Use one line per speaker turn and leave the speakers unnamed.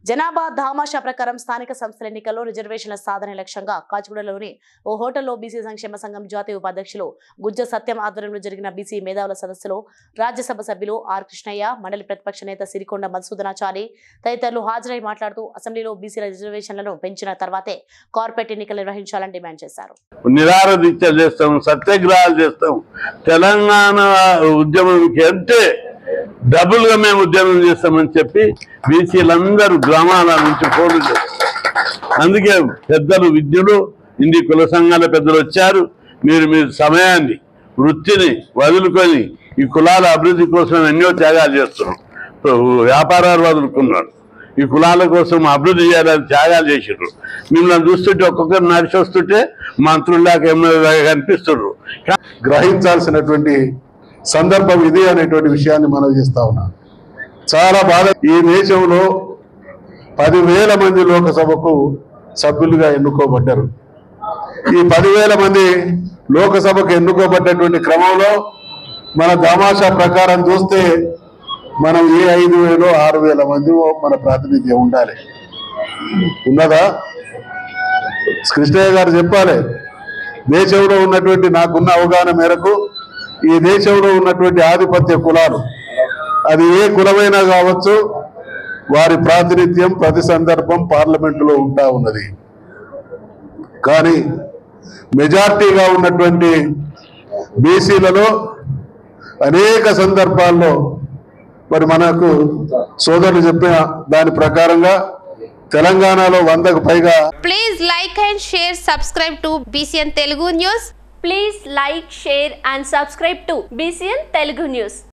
జనాభా దామాషా ప్రకారం స్థానిక సంస్థల ఎన్నికల్లో రిజర్వేషన్ల సాధన లక్ష్యంగా కాచిగూడలోని ఓ హోటల్లో బీసీ సంక్షేమ సంఘం జాతీయ ఉపాధ్యక్షులు గుజ్జ సత్యం ఆధ్వర్యంలో జరిగిన బీసీ మేధావుల సదస్సులో రాజ్యసభ సభ్యులు ఆర్ కృష్ణయ్య, మండలి ప్రతిపక్ష నేత సిరికొండ మధుసూదనాచారి తదితరులు హాజరై మాట్లాడుతూ అసెంబ్లీలో బీసీల రిజర్వేషన్లను పెంచిన తర్వాతే కార్పొరేట్ ఎన్నికలు నిర్వహించాలని డిమాండ్ చేశారు.
నిరాహారదీక్ష చేస్తాం, సత్యాగ్రహాలు చేస్తాం. తెలంగాణ ఉద్యమం అంటే డబుల్ గా మేము ఉద్యమం చేస్తామని చెప్పి బీసీలందరూ గ్రామాల నుంచి ఫోన్లు చేస్తారు. అందుకే పెద్దలు, విద్యులు, ఇండి కుల సంఘాల పెద్దలు వచ్చారు. మీరు సమయాన్ని, వృత్తిని వదులుకొని ఈ కులాల అభివృద్ధి కోసం ఎన్నో త్యాగాలు చేస్తున్నారు. వ్యాపారాలు వదులుకున్నారు, ఈ కులాల కోసం అభివృద్ధి చేయాలని త్యాగాలు చేసారు. మిమ్మల్ని చూస్తుంటే ఒక్కొక్కరు నడిచి వస్తుంటే మంత్రుల్లాగా ఎమ్మెల్యేలాగా కనిపిస్తున్నారు.
గ్రహించాల్సినటువంటి సందర్భం ఇది అనేటువంటి విషయాన్ని మనం చేస్తా ఉన్నాం. చాలా బాధ. ఈ దేశంలో 10,000 మంది లోకసభకు సభ్యులుగా ఎన్నుకోబడ్డారు. ఈ 10,000 మంది లోకసభకు ఎన్నుకోబడ్డటువంటి క్రమంలో మన దామాషా ప్రకారం చూస్తే మనం ఏ 5,000 6,000 మంది మన ప్రాతినిధ్యం ఉండాలి. ఉన్నదా? కృష్ణయ్య గారు చెప్పాలి. దేశంలో ఉన్నటువంటి నాకున్న అవగాహన మేరకు ఈ దేశంలో ఉన్నటువంటి ఆధిపత్య కులాలు, అది ఏ కులమైనా కావచ్చు, వారి ప్రాతినిధ్యం ప్రతి సందర్భం పార్లమెంటులో ఉంటా ఉన్నది. కానీ మెజార్టీగా ఉన్నటువంటి బీసీలలో అనేక సందర్భాల్లో మరి మనకు సోదరులు చెప్పిన దాని ప్రకారంగా తెలంగాణలో 100కు పైగా.
Please like and share, subscribe to BCN Telugu News.
Please like, share and subscribe to BCN Telugu News.